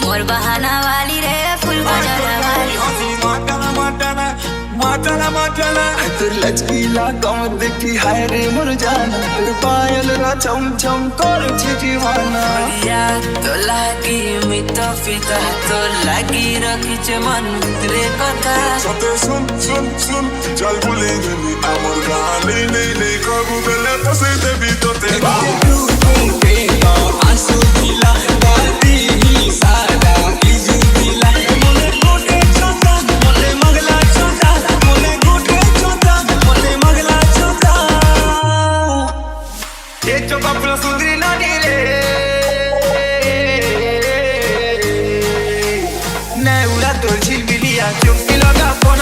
मोर बहाना वाली रे फुल बजाना वाली माटाना माटाना माटाना माटाना तोर लचकीला कमर देखी हाय रे मोर जाना तोर पायल रा छम छम कर दीवाना या तो लागी मितो फिता तो लागी रखिছে मन रे কথা সাথে শুন শুন শুন চল ভুলে গেলি আমার গানে নেই নেই কবু গেলে বসে দেবি তোতে आंसू दिला गाती सारा इजू दिला मोले गोटे छोटा मोले मगला छोटा मोले गोटे छोटा मोले मगला छोटा ये चोका प्लस सुंदरी नानी रे नै उड़ा तो झिलमिलिया चुपकी लगा फोन